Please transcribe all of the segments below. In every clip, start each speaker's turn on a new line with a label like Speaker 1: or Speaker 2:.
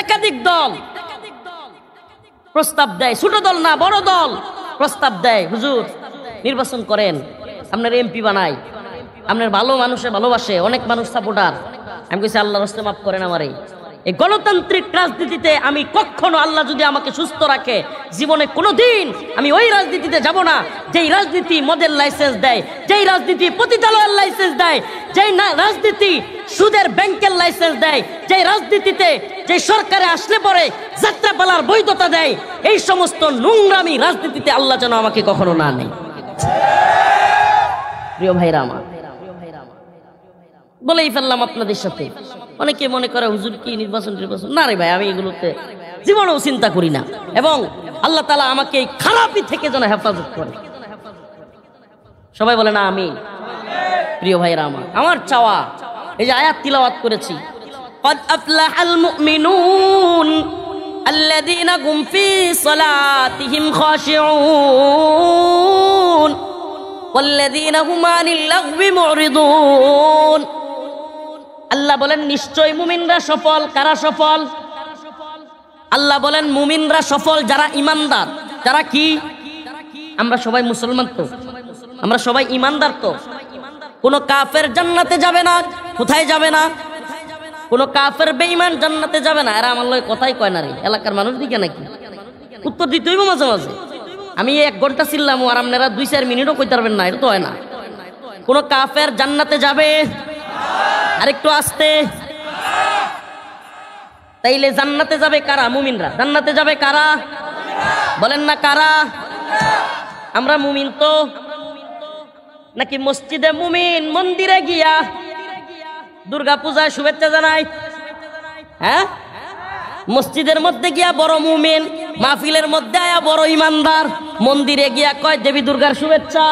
Speaker 1: একাধিক দল প্রস্তাব দেয়, ছোট দল না বড় দল প্রস্তাব দেয়, হুজুর নির্বাচন করেন, আপনার এমপি বানাই, আপনার ভালো মানুষে ভালোবাসে, অনেক মানুষ সাপোর্টার। আমি কইছি আল্লাহর রাস্তায় মাফ করেন আমারে। এই গণতান্ত্রিক রাজনীতিতে আমি কখনো, আল্লাহ যদি আমাকে সুস্থ রাখে, জীবনে কোনোদিন আমি ওই রাজনীতিতে যাব না যেই রাজনীতি মদের লাইসেন্স দেয়, যেই রাজনীতি পতিতালয়ের লাইসেন্স দেয়, যেই রাজনীতি সুদের ব্যাংকের লাইসেন্স দেয়, যেই রাজনীতিতে যে সরকারে আসলে পরে যাত্রাপালার বৈধতা দেয়। এই সমস্ত নোংরামি রাজনীতিতে আল্লাহ যেন আমাকে কখনো না নেয়। প্রিয় ভাইরা আমার, বলেই ফেললাম আপনাদের সাথে। অনেকে মনে করে হুজুর কি নির্বাচন না রে ভাই, আমি এগুলোতে জীবনেও চিন্তা করি না, এবং আল্লাহ তাআলা আমাকে এই খারাপি থেকে যেন হেফাজত করে। সবাই বলে না আমি। প্রিয় ভাইরা আমার, আমার চাওয়া, এই যে আয়াত তিলাওয়াত করেছি, قد أفلح المؤمنون الذين هم في صلاتهم خاشعون والذين هم عن اللغو معرضون। আল্লাহ বলেন নিশ্চয় মুমিনরা সফল। কারা সফল? আল্লাহ বলেন মুমিনরা সফল যারা ইমানদার। যারা কি? আমরা সবাই মুসলমান তো, আমরা সবাই ইমানদার তো। কোন কাফের জান্নাতে যাবে না। কোথায় যাবে না? কোন কাফের বেঈমান জান্নাতে যাবে না। এরা আমার লয় কথাই কয় না রে, এলাকার মানুষ দিকে নাকি উত্তর দিতে হইব মাঝে মাঝে। আমি 1 ঘন্টা ছিলাম আর আপনারা 2-4 মিনিটও কইতে পারবেন না, এটা তো হয় না। কোন কাফের জান্নাতে যাবে? আরেকটু আসতে। তাইলে জান্নাতে যাবে কারা? মুমিনরা। জান্নাতে যাবে কারা? বলেন না কারা? আমরা মুমিন তো নাকি মসজিদে মুমিন, মন্দিরে গিয়া দুর্গা পূজায় শুভেচ্ছা জানাই? হ্যাঁ, মসজিদের মধ্যে গিয়া বড় মুমিন, মাহফিলের মধ্যে আয়া বড় ইমানদার, মন্দিরে গিয়া কয় দেবী দুর্গার শুভেচ্ছা।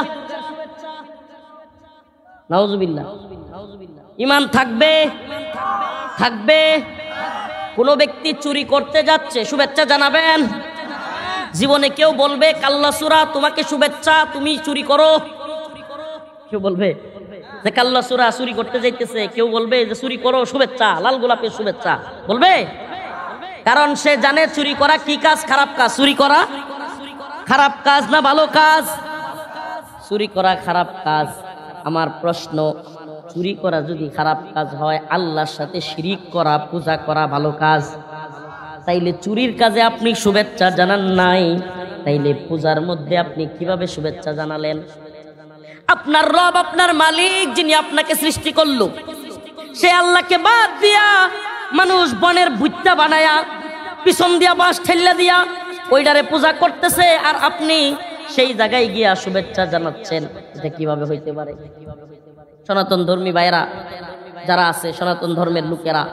Speaker 1: নাউজুবিল্লাহ। ইমান থাকবে? থাকবে। কোন ব্যক্তি চুরি করতে যাচ্ছে, শুভেচ্ছা জানাবেন? জীবনে কেউ বলবে কাল্লা সূরা তোমাকে শুভেচ্ছা, তুমি চুরি করো? কেউ বলবে যে কাল্লা সূরা চুরি করতে যাইতেছে? কেউ বলবে যে চুরি করো, শুভেচ্ছা, লাল গোলাপের শুভেচ্ছা? বলবে? কারণ সে জানে চুরি করা কি কাজ? খারাপ কাজ। চুরি করা খারাপ কাজ না ভালো কাজ? চুরি করা খারাপ কাজ। আমার প্রশ্ন, চুরি করা যদি খারাপ কাজ হয়, আল্লাহর সাথে শিরিক করা, পূজা করা ভালো কাজ। তাইলে চুরির কাজে আপনি শুভেচ্ছা জানান নাই, তাইলে পূজার মধ্যে আপনি কিভাবে শুভেচ্ছা জানালেন? আপনার রব, আপনার মালিক, যিনি আপনাকে সৃষ্টি করলো, সে আল্লাহকে বাদ দিয়া মানুষ বনের ভুট্টা বানায়া, পিছন দিয়া বাঁশ ঠেল্লা দিয়া ওইটারে পূজা করতেছে, আর আপনি সেই জায়গায় গিয়া শুভেচ্ছা জানাচ্ছেন। এটা কিভাবে হইতে পারে? সনাতন ধর্মী ভাইরা যারা আছে, সনাতন ধর্মের লোকেরা,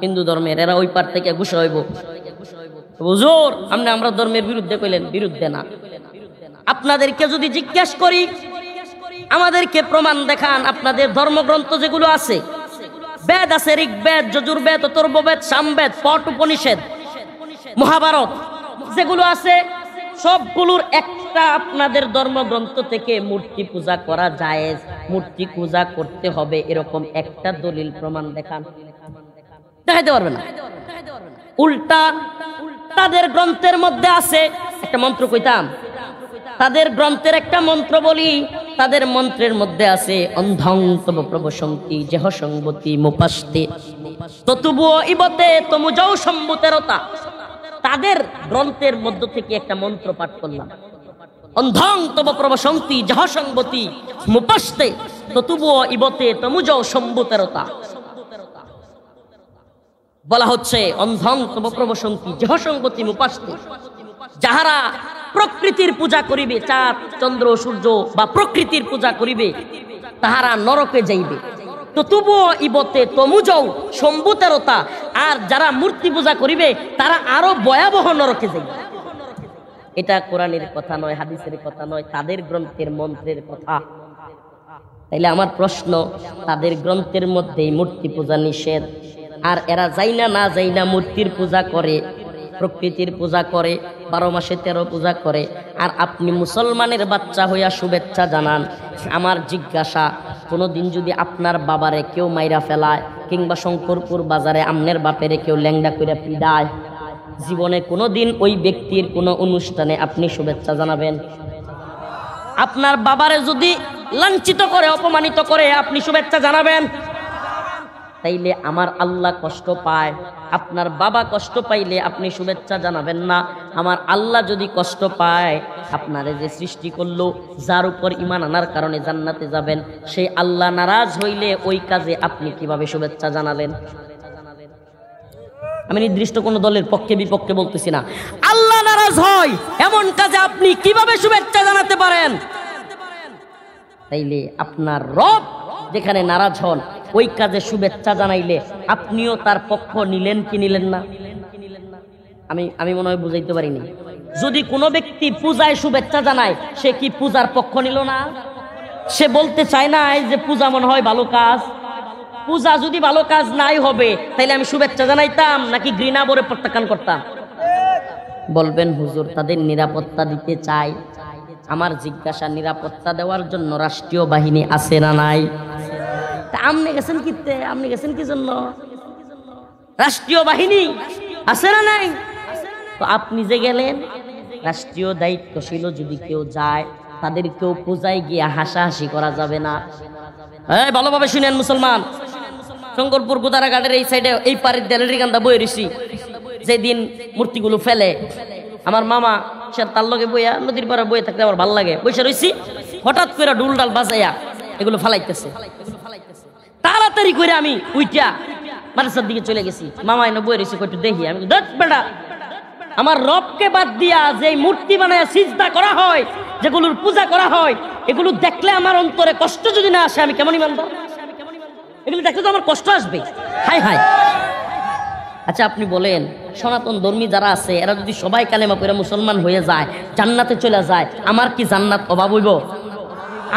Speaker 1: হিন্দু ধর্মের, এরা ওই পার থেকে ঘুষা হইব, হুজুর আপনি আমরা ধর্মের বিরুদ্ধে কইলেন। বিরুদ্ধে না। আপনাদেরকে যদি জিজ্ঞেস করি, আমাদেরকে প্রমাণ দেখান, আপনাদের ধর্মগ্রন্থ যেগুলো আছে, বেদ আছে, ঋগ্বেদ, যজুর্বেদ, অথর্ববেদ, সামবেদ, পট উপনিষদ, মহাভারত যেগুলো আছে, সবগুলোর একটা আপনাদের ধর্মগ্রন্থ থেকে মূর্তি পূজা করা জায়েজ, মূর্তি পূজা করতে হবে, এরকম একটা দলিল প্রমাণ দেখান। দেখাইতে পারবে না। উল্টা তাদের গ্রন্থের মধ্যে আছে একটা মন্ত্র, কইতাম তাদের গ্রন্থের একটা মন্ত্র বলি, তাদের মন্ত্রের মধ্যে আছে অন্ধং তব প্রবসন্তি জেহ সংবতি মুপাস্তে ততুবুও ইবতে তমুজৌ সম্বুতেরতা। তাদের গ্রন্থের মধ্য থেকে একটা মন্ত্র পাঠ করলাম, অন্ধং তব প্রবসন্তি জেহ সংবতি মুপাস্তে ততুবুও ইবতে তমুজৌ সম্বুতেরতা। বলা হচ্ছে অন্ধং তব প্রবসন্তি জেহ সংবতি মুপাস্তে, যাহারা প্রকৃতির পূজা করিবে, চাঁদ চন্দ্র সূর্য বা প্রকৃতির পূজা করিবে, তাহারা নরকে যাইবে। তো তবুও ইবতে তমুজৌ সম্বুতেরতা, আর যারা মূর্তি পূজা করিবে তারা আরো ভয়াবহ নরকে যাইবে। এটা কোরআনের কথা নয়, হাদিসের কথা নয়, তাদের গ্রন্থের মন্ত্রের কথা। তাইলে আমার প্রশ্ন, তাদের গ্রন্থের মধ্যেই মূর্তি পূজা নিষেধ, আর এরা যাইনা না যাইনা মূর্তির পূজা করে, প্রকৃতির পূজা করে, 12 মাসে 13 পূজা করে, আর আপনি মুসলমানের বাচ্চা হইয়া শুভেচ্ছা জানান। আমার জিজ্ঞাসা, কোনোদিন যদি আপনার বাবারে কেউ মাইরা ফেলায়, কিংবা শঙ্করপুর বাজারে আমনের বাপেরে কেউ ল্যাংডা কইরা পিডায়, জীবনে কোনোদিন ওই ব্যক্তির কোনো অনুষ্ঠানে আপনি শুভেচ্ছা জানাবেন? আপনার বাবারে যদি লাঞ্ছিত করে অপমানিত করে আপনি শুভেচ্ছা জানাবেন? তাইলে আমার আল্লাহ কষ্ট পায়, আপনার বাবা কষ্ট পাইলে আপনি শুভেচ্ছা জানাবেন না। আমার আল্লাহ যদি কষ্ট পায়, আপনারে যে সৃষ্টি করলো, যার উপর ঈমান আনার কারণে জান্নাতে যাবেন, সেই আল্লাহ নারাজ হইলে ওই কাজে আপনি কিভাবে শুভেচ্ছা জানালেন? আমি নির্দিষ্ট কোন দলের পক্ষে বিপক্ষে বলতেছি না। আল্লাহ নারাজ হয় এমন কাজে আপনি কিভাবে শুভেচ্ছা জানাতে পারেন? তাইলে আপনার রব যেখানে নারাজ হন, ওই কাজে শুভেচ্ছা জানাইলে আপনিও তার পক্ষ নিলেন কি নিলেন না? আমি মনে হয় বুঝাইতে পারিনি। যদি কোনো ব্যক্তি পূজায় শুভেচ্ছা জানায়, সে কি পূজার পক্ষ নিল না? সে বলতে চায় না যে পূজা মনে হয় ভালো কাজ। পূজা যদি ভালো কাজ নাই হবে, তাইলে আমি শুভেচ্ছা জানাইতাম নাকি ঘৃণা ভরে প্রত্যাখ্যান করতাম? বলবেন হুজুর তাদের নিরাপত্তা দিতে চাই। আমার জিজ্ঞাসা, নিরাপত্তা দেওয়ার জন্য রাষ্ট্রীয় বাহিনী আছে না নাই? আপনি গেছেন কিতে? আপনি গেছেন কি জন্য? রাষ্ট্রীয় বাহিনী আছে না নাই? তো আপনি যে গেলেন, রাষ্ট্রীয় দায়িত্বশীল যদি কেউ যায়, তাদেরকেও পূজায় গিয়ে হাসাহাসি করা যাবে না। ভালোভাবে শুনেন মুসলমান, শঙ্করপুর গোদারাঘাটের এই সাইডে এই পাড়ের দেলের গান্দা বয়ে রইছি, যেদিন মূর্তিগুলো ফেলে আমার মামা সে তার লগে বইয়া নদীর পাড়ে বয়ে থাকতে আমার ভালো লাগে, বসে রইছি, হঠাৎ করে ডুল ডাল বাজাইয়া এগুলো ফালাইতেছে। তাড়াতাড়ি করে আমি উইটা মাদ্রাসার দিকে চলে গেছি। মামা এনে বয়ে রইছি, একটু দেখি। আমি বেটা, আমার রবকে বাদ দিয়া যে মূর্তি বানায় সিজদা করা হয়, যেগুলোর পূজা করা হয়, এগুলো দেখলে আমার অন্তরে কষ্ট যদি না আসে, আমি কেমন ইমানদার? এগুলো দেখলে তো আমার কষ্ট আসবে। High high. আচ্ছা আপনি বলেন, সনাতন ধর্মী যারা আছে এরা যদি সবাই কালেমা পড়ে মুসলমান হয়ে যায়, জান্নাতে চলে যায়, আমার কি জান্নাত অভাব হইব?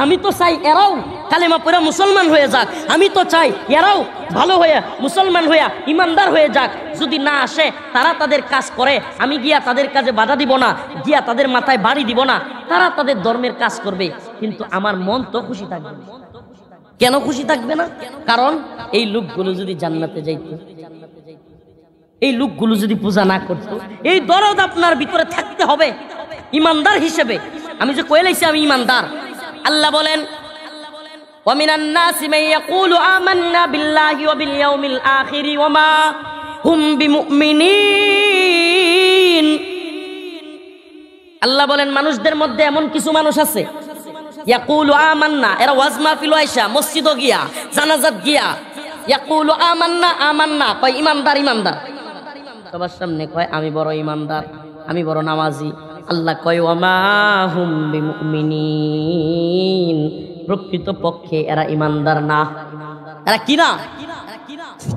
Speaker 1: আমি তো চাই এরাও কালেমা পড়ে মুসলমান হয়ে যাক। আমি তো চাই এরাও ভালো হয়ে মুসলমান হইয়া ইমানদার হয়ে যাক। যদি না আসে, তারা তাদের কাজ করে, আমি গিয়া তাদের কাজে বাধা দিব না, গিয়া তাদের মাথায় বাড়ি দিব না, তারা তাদের ধর্মের কাজ করবে। কিন্তু আমার মন তো খুশি থাকবে। কেন খুশি থাকবে না? কারণ এই লোকগুলো যদি জান্নাতে যাইত, এই লোকগুলো যদি পূজা না করত, এই দরদ আপনার ভিতরে থাকতে হবে ইমানদার হিসেবে। আমি যে কইলাইছি আমি ইমানদার, আল্লাহ বলেন ওয়ামিনান নাসি মান ইয়াকুলু আমান্না বিল্লাহি ওয়া বিল ইয়াউমিল আখিরি ওয়া মা হুম বিমুমিনিন। আল্লাহ বলেন মানুষদের মধ্যে এমন কিছু মানুষ আছে, ইয়াকুলু আমান্না, এরা ওয়াজ মাহফিল আইসা মসজিদও গিয়া জানাজাত গিয়া ইয়াকুলু আমান্না আমান্না কয় ইমানদার ইমানদার, সবার সামনে কয় আমি বড় ইমানদার, আমি বড় নামাজি। আল্লাহ কয় ওয়া মা হুম বিমুমিনিন, প্রকৃত পক্ষে এরা ইমানদার না। এরা কি না?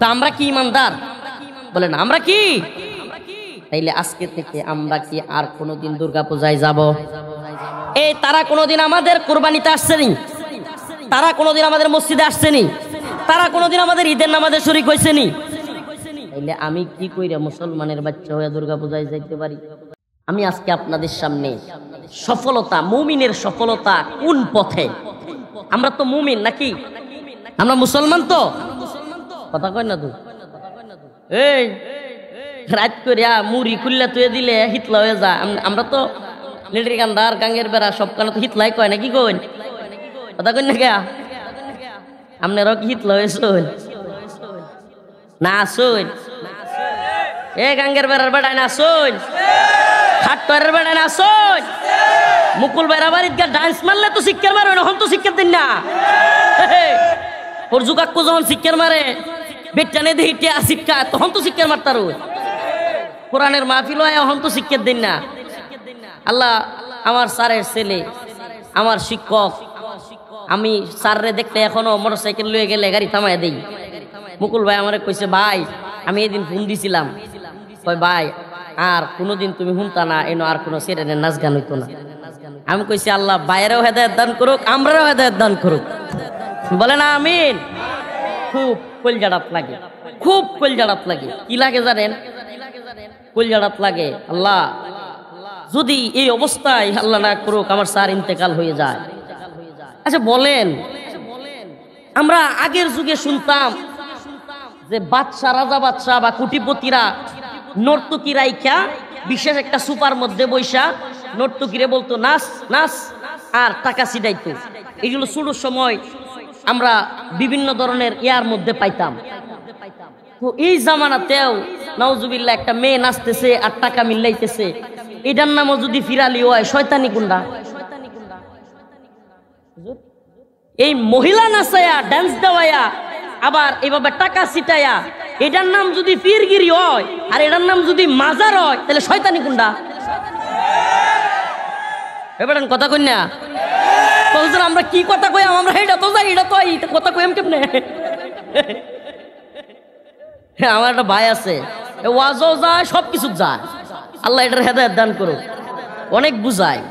Speaker 1: তা আমরা কি ইমানদার? বলেন আমরা কি? তাইলে আজকে থেকে আমরা কি আর কোনোদিন দুর্গা পূজায় যাব? এই তারা কোনোদিন আমাদের কোরবানিতে আসছেনি? তারা কোনোদিন আমাদের মসজিদে আসছেনি? তারা কোনোদিন আমাদের ঈদের নামাজে শরীক হয়েছেনি? তাইলে আমি কি কইরা মুসলমানের বাচ্চা হয়ে দুর্গা পূজায় যাইতে পারি? আমি আজকে আপনাদের সামনে সফলতা, মুমিনের সফলতা কোন পথে। আমরা তো মুমিন নাকি? আমরা মুসলমান তো? কথা কয় না তো? এই রাত করিয়া মুড়ি খুললা তুই দিলে হিতলা হয়ে যায়। আমরা তো লেডির গান্ধার গাঙ্গের বেড়া সব কানে তো হিতলাই কয় না, কি কইন? কথা কইন না কে? আপনারও কি হিতলা হয়েছেন না? আসুন এ গাঙ্গের বেড়ার বেড়ায় না, আসুন খাট্টরের বেড়ায় না, আসুন মুকুল বেড়া বাড়ির গা ডান্স মারলে তো শিক্ষার মারে না, হন তো শিক্ষার দিন না। ওর যুগাক্কু যখন শিক্ষার মারে বেটানে দিয়ে হিটিয়া শিক্ষা, তখন তো শিক্ষার মারতার। কোরআনের মাহফিল হয়, এখন তো শিক্ষার দিন না। আল্লাহ আমার স্যারের ছেলে, আমার শিক্ষক, আমি স্যাররে দেখলে এখনো মোটরসাইকেল লয়ে গেলে গাড়ি থামাই দেই। মুকুল ভাই আমারে কইছে, ভাই আমি এদিন ফোন দিছিলাম, কয় ভাই আর কোনোদিন তুমি শুনতা না, এনো আর কোনো সেরেনের নাচ গান হইতো না। আমি কইছি আল্লাহ বাইরেও হেদায়েত দান করুক, আমরাও হেদায়েত দান করুক। বলে না আমিন। খুব কলজাড়াত লাগে, খুব কলজাড়াত লাগে। কি লাগে জানেন? কলজাড়াত লাগে। আল্লাহ যদি এই অবস্থায় আল্লাহ না করুক আমার স্যার ইন্তেকাল হয়ে যায়। আচ্ছা বলেন, আমরা আগের যুগে শুনতাম যে বাদশা, রাজা বাদশা বা কোটিপতিরা নর্তকী রাইখা বিশেষ একটা সুপার মধ্যে বৈশা নর্তকীরে বলতো নাচ নাচ আর টাকা ছিটাইতো। এইগুলো শুরুর সময় আমরা বিভিন্ন ধরনের ইয়ার মধ্যে পাইতাম। তো এই জামানাতেও নাউজুবিল্লাহ একটা মেয়ে নাচতেছে আর টাকা মিলাইতেছে, এটার নামও যদি ফিরালি হয় শয়তানি গুন্ডা। এই মহিলা নাচায়া ডান্স দেওয়ায়া আবার এইভাবে টাকা ছিটায়া এটার নাম যদি পীরগিরি হয় আর এটার নাম যদি মাজার হয় তাহলে শয়তানি গুন্ডা। এবার কথা কই না আমরা কি কথা কই, আমরা এটা তো যাই, এটা তো কথা কই কেমনে। আমার একটা ভাই আছে, ওয়াজও যায় সবকিছু যায়, আল্লাহ এটার হেদায়েত দান করো, অনেক বুঝায়,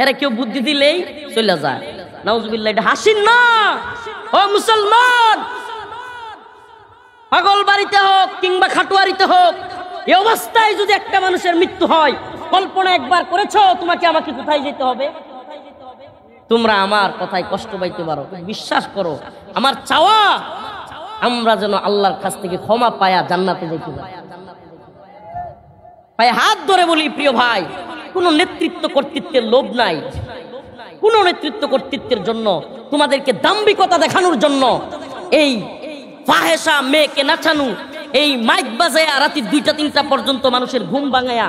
Speaker 1: এরা কেউ বুদ্ধি দিলেই চলে যায়। নাউজুবিল্লাহ, এটা হাসিন না ও মুসলমান। পাগল বাড়িতে হোক কিংবা খাটুয়ারিতে হোক, এই অবস্থায় যদি একটা মানুষের মৃত্যু হয়, কল্পনা একবার করেছো তোমাকে আমাকে কোথায় যেতে হবে? তোমরা আমার কথায় কষ্ট পাইতে পারো, বিশ্বাস করো আমার চাওয়া আমরা যেন আল্লাহর কাছ থেকে ক্ষমা পায়া জান্নাতে যেতে পারি। ভাই হাত ধরে বলি প্রিয় ভাই, কোনো নেতৃত্ব কর্তৃত্বের লোভ নাই, কোনো নেতৃত্ব কর্তৃত্বের জন্য তোমাদেরকে দাম্ভিকতা দেখানোর জন্য এই ফাহেসা মেয়েকে নাচানো, এই মাইক বাজায়া রাতে 2টা-3টা পর্যন্ত মানুষের ঘুম ভাঙায়া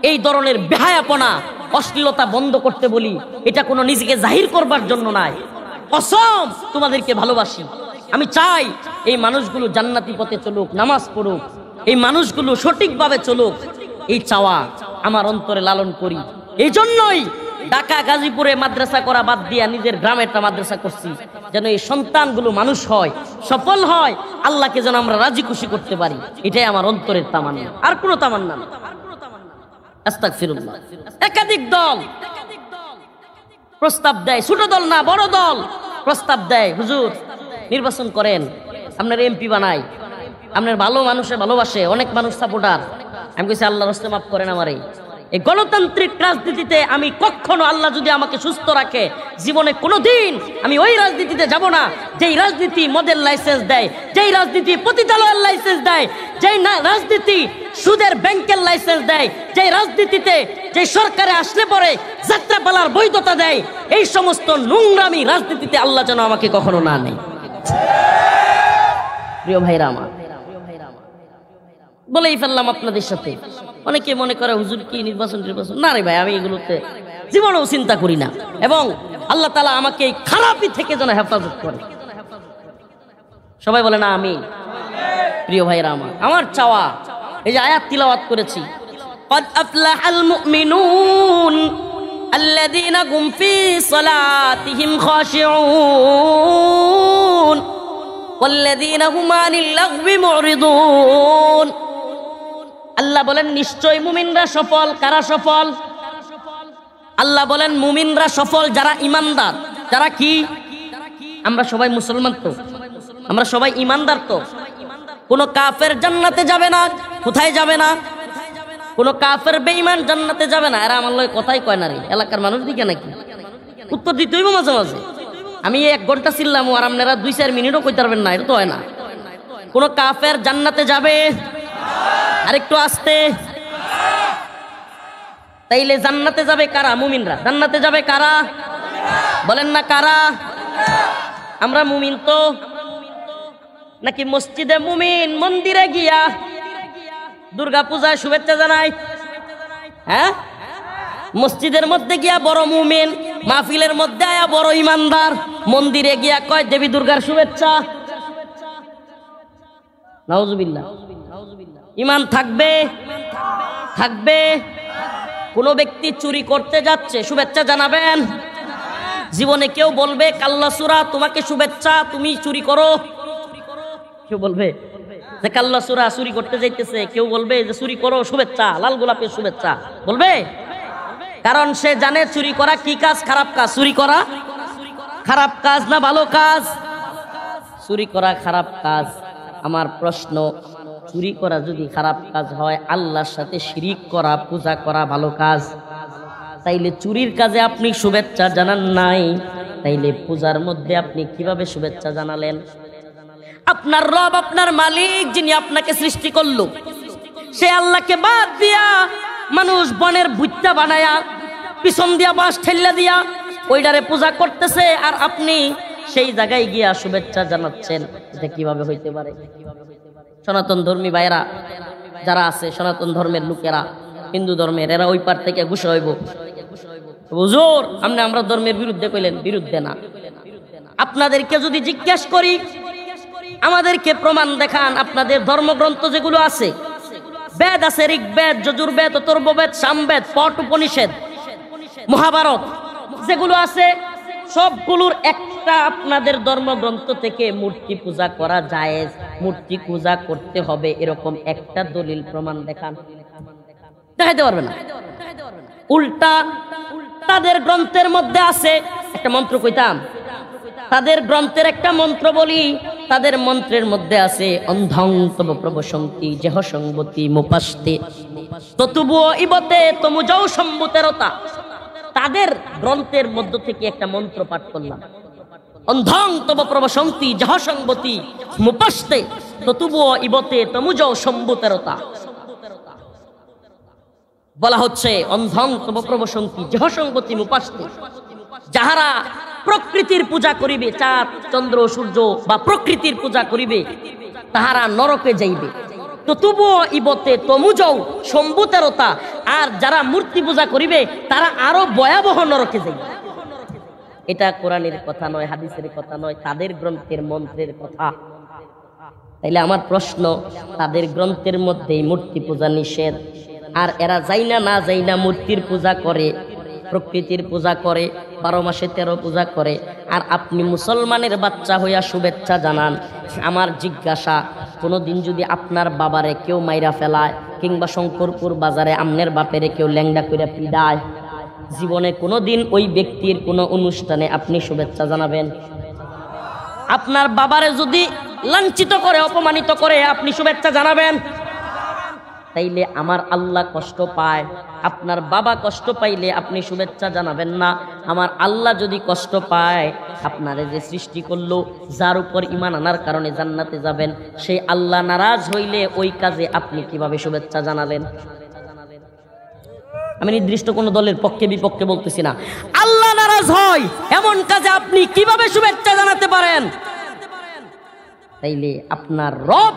Speaker 1: এই ধরনের বেহায়াপনা অশ্লীলতা বন্ধ করতে বলি। এটা কোনো নিজেকে জাহির করবার জন্য নাই, কসম তোমাদেরকে ভালোবাসি। আমি চাই এই মানুষগুলো জান্নাতি পথে চলুক, নামাজ পড়ুক, এই মানুষগুলো সঠিকভাবে চলুক, এই চাওয়া আমার অন্তরে লালন করি। এই জন্যই ঢাকা গাজীপুরে মাদ্রাসা করা বাদ দিয়া নিজের গ্রামে একটা মাদ্রাসা করছি, যেন এই সন্তানগুলো মানুষ হয়, সফল হয়, আল্লাহকে যেন আমরা রাজি খুশি করতে পারি। এটাই আমার অন্তরের তামান্না, আর কোনো তামান্না না। আস্তাগফিরুল্লাহ। একাধিক দল প্রস্তাব দেয়, ছোট দল না বড় দল প্রস্তাব দেয়, হুজুর নির্বাচন করেন, আপনার এমপি বানাই, আপনার ভালো মানুষে ভালোবাসে, অনেক মানুষ সাপোর্টার। আমি কইছি আল্লাহর রাস্তায় মাফ করেন আমারে। এই গণতান্ত্রিক রাজনীতিতে আমি কখনো, আল্লাহ যদি আমাকে সুস্থ রাখে, জীবনে কোনোদিন আমি ওই রাজনীতিতে যাব না যেই রাজনীতি মদের লাইসেন্স দেয়, যেই রাজনীতি পতিতালয়ের লাইসেন্স দেয়, যেই রাজনীতি সুদের ব্যাংকের লাইসেন্স দেয়, যেই রাজনীতিতে যে সরকারে আসলে পরে যাত্রাপালার বৈধতা দেয়। এই সমস্ত নোংরামি রাজনীতিতে আল্লাহ যেন আমাকে কখনো না নেয়। প্রিয় ভাইরা আমার, বলেই ফেললাম আপনাদের সাথে। অনেকে মনে করে হুজুর কি নির্বাচন না রে ভাই, আমি এগুলোতে জীবনেও চিন্তা করি না, এবং আল্লাহ তাআলা আমাকে এই খারাপি থেকে যেন হেফাজত করে। সবাই বলে না আমিন। প্রিয় ভাইরা আমার, আমার চাওয়া এই যে আয়াত তিলাওয়াত করেছি, قد أفلح المؤمنون الذين هم في صلاتهم خاشعون والذين هم عن اللغو معرضون। আল্লাহ বলেন নিশ্চয় মুমিনরা সফল। কারা সফল? আল্লাহ বলেন মুমিনরা সফল যারা ইমানদার। যারা কি? আমরা সবাই মুসলমান তো, আমরা সবাই ইমানদার তো। কোন কাফের জান্নাতে যাবে না। কোথায় যাবে না? কোন কাফের বেঈমান জান্নাতে যাবে না। এরা আমার লয় কথাই কয় না রে, এলাকার মানুষ দিকে নাকি উত্তর দিতে হইব মাঝে মাঝে। আমি 1 ঘন্টা ছিলাম আর আপনারা 2-4 মিনিটও কইতে পারবেন না, এটা তো হয় না। কোন কাফের জান্নাতে যাবে? আরেকটু আসতে। তাইলে জান্নাতে যাবে কারা? মুমিনরা। জান্নাতে যাবে কারা? বলেন না কারা? আমরা মুমিন তো, নাকি মসজিদে মুমিন, মন্দিরে গিয়া দুর্গা পূজায় শুভেচ্ছা জানাই? হ্যাঁ, মসজিদের মধ্যে গিয়া বড় মুমিন, মাহফিলের মধ্যে আয়া বড় ইমানদার, মন্দিরে গিয়া কয় দেবী দুর্গার শুভেচ্ছা। নাউজুবিল্লাহ। ইমান থাকবে? থাকবে। কোন ব্যক্তি চুরি করতে যাচ্ছে, শুভেচ্ছা জানাবেন? জীবনে কেউ বলবে কাল্লা সূরা তোমাকে শুভেচ্ছা, তুমি চুরি করো? কেউ বলবে যে কাল্লা সূরা চুরি করতে যাইতেছে? কেউ বলবে যে চুরি করো শুভেচ্ছা, লাল গোলাপের শুভেচ্ছা? বলবে? কারণ সে জানে চুরি করা কি কাজ? খারাপ কাজ। চুরি করা খারাপ কাজ না ভালো কাজ? চুরি করা খারাপ কাজ। আমার প্রশ্ন, চুরি করা যদি খারাপ কাজ হয়, আল্লাহর সাথে শিরিক করা, পূজা করা ভালো কাজ। তাইলে চুরির কাজে আপনি শুভেচ্ছা জানান নাই, তাইলে পূজার মধ্যে আপনি কিভাবে শুভেচ্ছা জানালেন? আপনার রব, আপনার মালিক, যিনি আপনাকে সৃষ্টি করলো, সে আল্লাহকে বাদ দিয়া মানুষ বনের ভুট্টা বানায়া পিছন দিয়া বাঁশ ঠেল্লা দিয়া ওইটারে পূজা করতেছে, আর আপনি সেই জায়গায় গিয়া শুভেচ্ছা জানাচ্ছেন। এটা কিভাবে হইতে পারে? সনাতন ধর্মী ভাইরা যারা আছে, সনাতন ধর্মের লোকেরা, হিন্দু ধর্মের, এরা ওই পার থেকে ঘুষা হইব, হুজুর আপনি আমরা ধর্মের বিরুদ্ধে কইলেন। বিরুদ্ধে না, আপনাদেরকে যদি জিজ্ঞেস করি, আমাদেরকে প্রমাণ দেখান। আপনাদের ধর্মগ্রন্থ যেগুলো আছে, বেদ আছে, ঋগ্বেদ, যজুর্বেদ, অথর্ববেদ, সামবেদ, পট উপনিষদ, মহাভারত যেগুলো আছে, সবগুলোর একটা আপনাদের ধর্মগ্রন্থ থেকে মূর্তি পূজা করা জায়েজ, মূর্তি পূজা করতে হবে এরকম একটা দলিল প্রমাণ দেখান। দেখাইতে পারবে না। উল্টা তাদের গ্রন্থের মধ্যে আছে একটা মন্ত্র, কইতাম তাদের গ্রন্থের একটা মন্ত্র বলি। তাদের মন্ত্রের মধ্যে আছে অন্ধং তব প্রবসন্তি যেহ সংবতি মুপাস্তে ততুবুও ইবতে তমুজৌ সম্বুতেরতা। তাদের গ্রন্থের মধ্য থেকে একটা মন্ত্র পাঠ করলাম, অন্ধং তব প্রবসন্তি যেহ সংবতি মুপাস্তে ততুবুও ইবতে তমুজৌ সম্বুতেরতা। বলা হচ্ছে অন্ধং তব প্রবসন্তি যেহ সংবতি মুপাস্তে, যাহারা প্রকৃতির পূজা করিবে, চাঁদ চন্দ্র সূর্য বা প্রকৃতির পূজা করিবে, তাহারা নরকে যাইবে। ততুবুও ইবতে তমুজৌ সম্বুতেরতা, আর যারা মূর্তি পূজা করিবে তারা আরো ভয়াবহ নরকে যাইবে। এটা কোরআনের কথা নয়, হাদিসের কথা নয়, তাদের গ্রন্থের মন্ত্রের কথা। তাইলে আমার প্রশ্ন, তাদের গ্রন্থের মধ্যেই মূর্তি পূজা নিষেধ, আর এরা যাইনা না যাইনা মূর্তির পূজা করে, প্রকৃতির পূজা করে, 12 মাসে 13 পূজা করে, আর আপনি মুসলমানের বাচ্চা হইয়া শুভেচ্ছা জানান। আমার জিজ্ঞাসা, কোনোদিন যদি আপনার বাবারে কেউ মাইরা ফেলায়, কিংবা শঙ্করপুর বাজারে আমনের বাপেরে কেউ ল্যাংডা কইরা পিডায়, জীবনে কোনোদিন ওই ব্যক্তির কোনো অনুষ্ঠানে আপনি শুভেচ্ছা জানাবেন? আপনার বাবারে যদি লাঞ্ছিত করে, অপমানিত করে, আপনি শুভেচ্ছা জানাবেন? তাইলে আমার আল্লাহ কষ্ট পায়, আপনার বাবা কষ্ট পাইলে আপনি শুভেচ্ছা জানাবেন না। আমার আল্লাহ যদি কষ্ট পায়, আপনারে যে সৃষ্টি করলো, যার উপর ঈমান আনার কারণে জান্নাতে যাবেন, সেই আল্লাহ নারাজ হইলে ওই কাজে আপনি কিভাবে শুভেচ্ছা জানালেন? আমি নির্দিষ্ট কোনো দলের পক্ষে বিপক্ষে বলতেছি না, আল্লাহ নারাজ হয় এমন কাজে আপনি কিভাবে শুভেচ্ছা জানাতে পারেন? তাইলে আপনার রব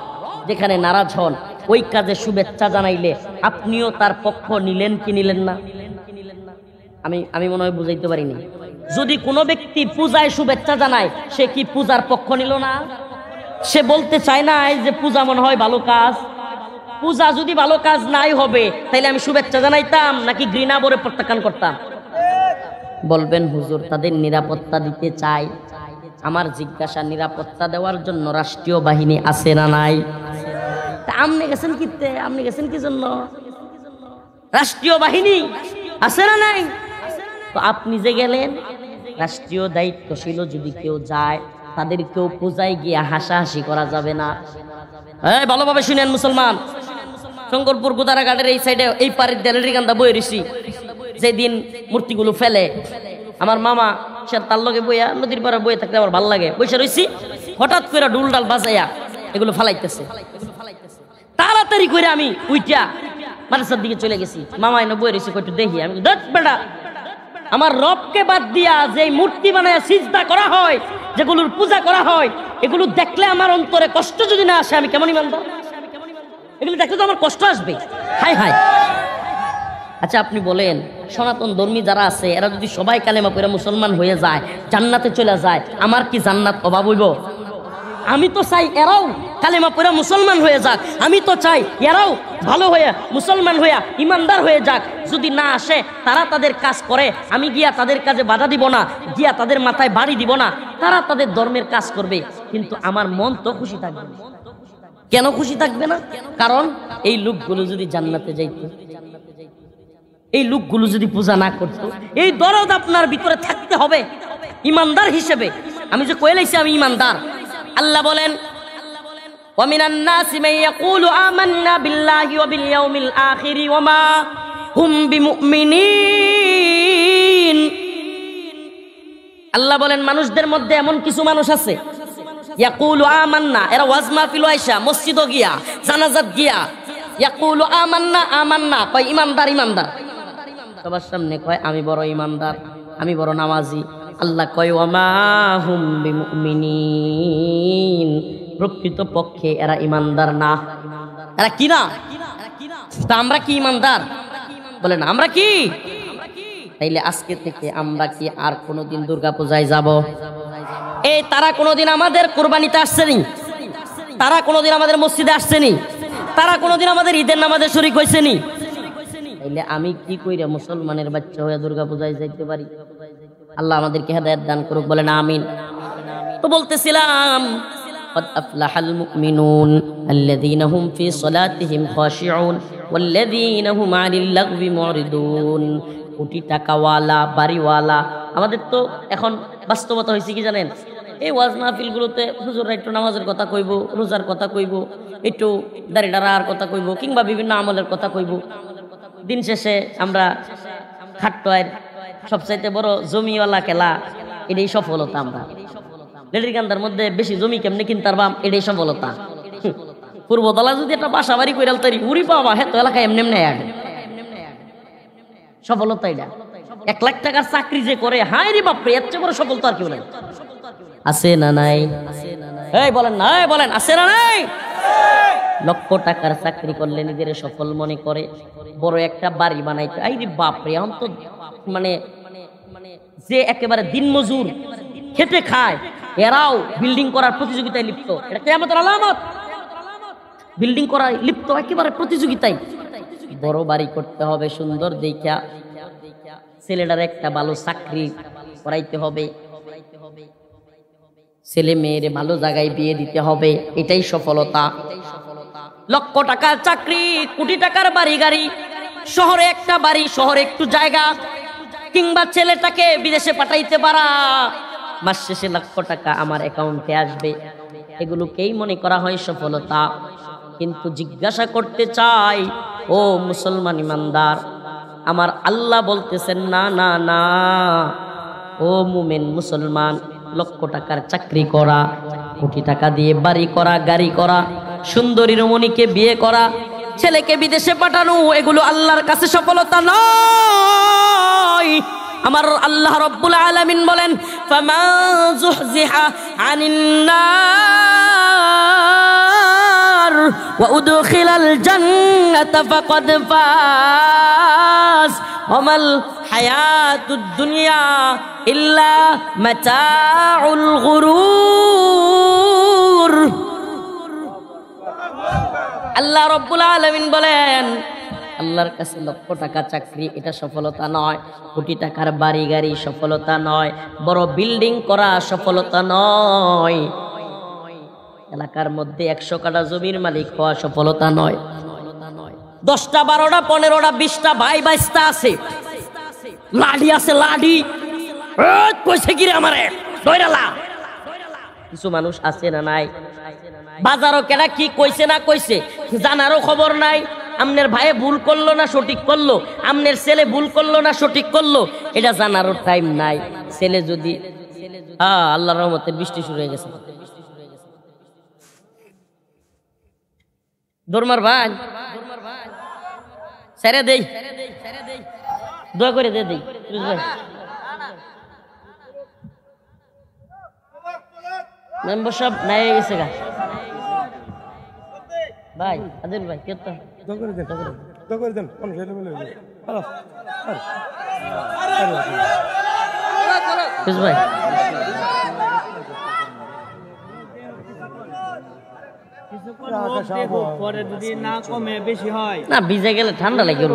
Speaker 1: যেখানে নারাজ হন, ওই কাজে শুভেচ্ছা জানাইলে আপনিও তার পক্ষ নিলেন কি নিলেন না? আমি মনে হয় বুঝাইতে পারিনি। যদি কোনো ব্যক্তি পূজায় শুভেচ্ছা জানায়, সে কি পূজার পক্ষ নিল না? সে বলতে চায় না যে পূজা মনে হয় ভালো কাজ। পূজা যদি ভালো কাজ নাই হবে, তাইলে আমি শুভেচ্ছা জানাইতাম নাকি ঘৃণা ভরে প্রত্যাখ্যান করতাম? বলবেন হুজুর তাদের নিরাপত্তা দিতে চাই। আমার জিজ্ঞাসা, নিরাপত্তা দেওয়ার জন্য রাষ্ট্রীয় বাহিনী আছে না নাই? আপনি গেছেন কিতে? আপনি গেছেন কি জন্য? রাষ্ট্রীয় বাহিনী আছে না নাই? তো আপনি যে গেলেন, রাষ্ট্রীয় দায়িত্বশীল যদি কেউ যায়, তাদেরকেও পূজায় গিয়ে হাসাহাসি করা যাবে না। এই ভালোভাবে শুনেন মুসলমান, শঙ্করপুর গোদারাঘাটের এই সাইডে এই পারের দেলের গান্দা বয়ে রেছি, যেদিন মূর্তিগুলো ফেলে, আমার মামা সে তার লগে বইয়া নদীর পাড়ে বয়ে থাকতে আমার ভালো লাগে, বসে রয়েছি, হঠাৎ করে ডুল ডাল বাজাইয়া এগুলো ফালাইতেছে। তাড়াতাড়ি করে আমি উইটা মাদ্রাসার দিকে চলে গেছি। মামা এনে বয়ে রয়েছি, একটু দেখি। আমি বেটা, আমার রবকে বাদ দিয়া যে মূর্তি বানায় সিজদা করা হয়, যেগুলোর পূজা করা হয়, এগুলো দেখলে আমার অন্তরে কষ্ট যদি না আসে, আমি কেমন ইমানদার? এগুলো দেখলে তো আমার কষ্ট আসবে। High high. আচ্ছা আপনি বলেন, সনাতন ধর্মী যারা আছে, এরা যদি সবাই কালেমা পড়ে মুসলমান হয়ে যায়, জান্নাতে চলে যায়, আমার কি জান্নাত অভাব হইব? আমি তো চাই এরাও কালেমা পড়ে মুসলমান হয়ে যাক। আমি তো চাই এরাও ভালো হয়ে মুসলমান হইয়া ইমানদার হয়ে যাক। যদি না আসে, তারা তাদের কাজ করে, আমি গিয়া তাদের কাজে বাধা দিব না, গিয়া তাদের মাথায় বাড়ি দিব না, তারা তাদের ধর্মের কাজ করবে। কিন্তু আমার মন তো খুশি থাকবে। কেন খুশি থাকবে না? কারণ এই লোকগুলো যদি জান্নাতে যাইতো, এই লোকগুলো যদি পূজা না করতো, এই দরদ আপনার ভিতরে থাকতে হবে ইমানদার হিসেবে। আমি যে কয়ে লাইছি আমি ইমানদার, আল্লাহ বলেন ওয়ামিনান নাসি মান ইয়াকুলু আমান্না বিল্লাহি ওয়া বিল ইয়াউমিল আখিরি ওয়া মা হুম বিমুমিনিন। আল্লাহ বলেন মানুষদের মধ্যে এমন কিছু মানুষ আছে, ইয়াকুলু আমান্না, এরা ওয়াজ মাহফিল আইসা, মসজিদও গিয়া, জানাজাত গিয়া, ইয়াকুলু আমান্না আমান্না, কয় ইমানদার ইমানদার। সবার সামনে কয় আমি বড় ইমানদার, আমি বড় নামাজি। আল্লাহ কয় ওয়ামা হুম বিমুমিনিন, প্রকৃত পক্ষে এরা ইমানদার না। এরা কি না? তা আমরা কি ইমানদার? বলেন আমরা কি? তাইলে আজকে থেকে আমরা কি আর কোনোদিন দুর্গা পূজায় যাব? এই তারা কোনোদিন আমাদের কোরবানিতে আসছেনি? তারা কোনোদিন আমাদের মসজিদে আসছেনি? তারা কোনোদিন আমাদের ঈদের নামাজে শরীক হয়েছেনি? তাইলে আমি কি কইরা মুসলমানের বাচ্চা হয়ে দুর্গা পূজায় যাইতে পারি? আল্লাহ আমাদেরকে হেদায়েত দান করুক, বলেন আমিন। তো বলতেছিলাম قد أفلح المؤمنون الذين هم في صلاتهم خاشعون والذين هم عن اللغو معرضون। কোটি টাকাওয়ালা বাড়িওয়ালা আমাদের তো এখন বাস্তবতা হয়েছে কি জানেন? এই ওয়াজ মাহফিলগুলোতে হুজুররা একটু নামাজের কথা কইব, রোজার কথা কইব, একটু দাড়ি ডাড়ার কথা কইব, কিংবা বিভিন্ন আমলের কথা কইব। দিন শেষে আমরা খাট্টয়ের সবচাইতে বড় জমিওয়ালা খেলা, এটাই সফলতা। আমরা লেডির কান্দার মধ্যে বেশি জমি কেমনে কিনতারবাম, এটাই সফলতা। পূর্বতলা যদি একটা বাসা বাড়ি কইরাল তারি উড়ি পাওয়া হ্যাঁ তো এলাকায় এমনি এমনি আগে সফলতা। এটা 1 লাখ টাকার চাকরি যে করে, হায় রে বাপরে, এর চেয়ে বড় সফলতা আর কি বলেন? আছে না নাই? এই বলেন না, এই বলেন আছে না নাই? লক্ষ টাকার চাকরি করলে নিজের সফল মনে করে, বড় একটা বাড়ি বানাইতে, আই রে বাপরে, এখন তো মানে যে একেবারে দিনমজুর খেটে খায় এরাও বিল্ডিং করার প্রতিযোগিতায় লিপ্ত। এটা কিয়ামতের আলামত। বিল্ডিং করায় লিপ্ত, একেবারে প্রতিযোগিতায়। বড় বাড়ি করতে হবে সুন্দর দেখা, ছেলেটার একটা ভালো চাকরি করাইতে হবে, ছেলে মেয়ের ভালো জায়গায় বিয়ে দিতে হবে, এটাই সফলতা। লক্ষ টাকার চাকরি, কোটি টাকার বাড়ি গাড়ি, শহরে একটা বাড়ি, শহরে একটু জায়গা, কিংবা ছেলেটাকে বিদেশে পাঠাইতে পারা, মাস শেষে লক্ষ টাকা আমার অ্যাকাউন্টে আসবে, এগুলোকেই মনে করা হয় সফলতা। কিন্তু জিজ্ঞাসা করতে চাই, ও মুসলমান ইমানদার, আমার আল্লাহ বলতেছেন না না না, ও মুমিন মুসলমান, লক্ষ টাকার চাকরি করা, কোটি টাকা দিয়ে বাড়ি করা, গাড়ি করা, সুন্দরী রমণীকে বিয়ে করা, ছেলেকে বিদেশে পাঠানো, এগুলো আল্লাহর কাছে সফলতা নয়। আমার আল্লাহ রাব্বুল আলামিন বলেন ফামান যুহজিহা আনিন নার ওয়া উদখিলাল জান্নাতা ফাকাদ ফাজ ওয়ামাল হায়াতুদ দুনিয়া ইল্লা মাতাউল গুরুর। আল্লাহ রাব্বুল আলামিন বলেন আল্লাহর কাছে লক্ষ টাকা চাকরি এটা সফলতা নয়, কোটি টাকার বাড়ি গাড়ি সফলতা নয়, বড় বিল্ডিং করা সফলতা নয়, এলাকার মধ্যে 100 কাঠা জমির মালিক হওয়া সফলতা নয়। 10টা 12টা 15টা 20টা ভাই বাইস্তা আছে, লাডি আছে, লাডি কইছে কি রে আমারে দইরালা। কিছু মানুষ আছে না নাই? বাজারও কেডা কি কইছে না কইছে জানারও খবর নাই। আমনের ভাইয়ে ভুল করলো না সঠিক করলো, আমনের ছেলে ভুল করলো না সঠিক করলো, এটা জানারও টাইম নাই। ছেলে যদি আল্লাহর রহমতে বৃষ্টি শুরু হয়ে গেছে, দরমার ভাই ছেড়ে দেই, দোয়া করে দে দেই মেম্বার সব নাই গেছে গা ভাই। আদিল ভাই কে তো ভাই
Speaker 2: পরে যদি না কমে বেশি হয়
Speaker 1: না, ভিজে গেলে ঠান্ডা লাগে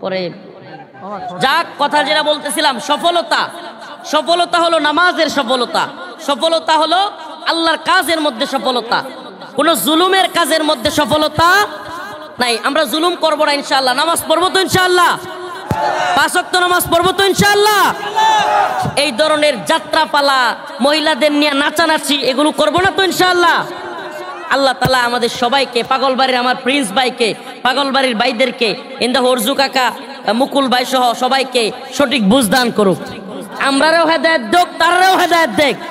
Speaker 1: পরে। যাক, কথা যেটা বলতেছিলাম, সফলতা, সফলতা হলো নামাজের সফলতা, সফলতা হলো আল্লাহর কাজের মধ্যে সফলতা, কোন জুলুমের কাজের মধ্যে সফলতা নাই। আমরা জুলুম করবো না ইনশাআল্লাহ, নামাজ পড়বো তো ইনশাআল্লাহ, 5 ওয়াক্ত নামাজ পড়বো তো ইনশাআল্লাহ। এই ধরনের যাত্রাপালা, মহিলাদের নিয়ে নাচানাচি, এগুলো করবো না তো ইনশাআল্লাহ। আল্লাহ তাআলা আমাদের সবাইকে, পাগলবাড়ির আমার প্রিন্স ভাইকে, পাগলবাড়ির ভাইদেরকে, ইন্দা হরজু কাকা, মুকুল ভাই সহ সবাইকে সঠিক বুঝ দান করুক। আমরাও হেদায়েত দেখ, তারাও হেদায়েত দেখ।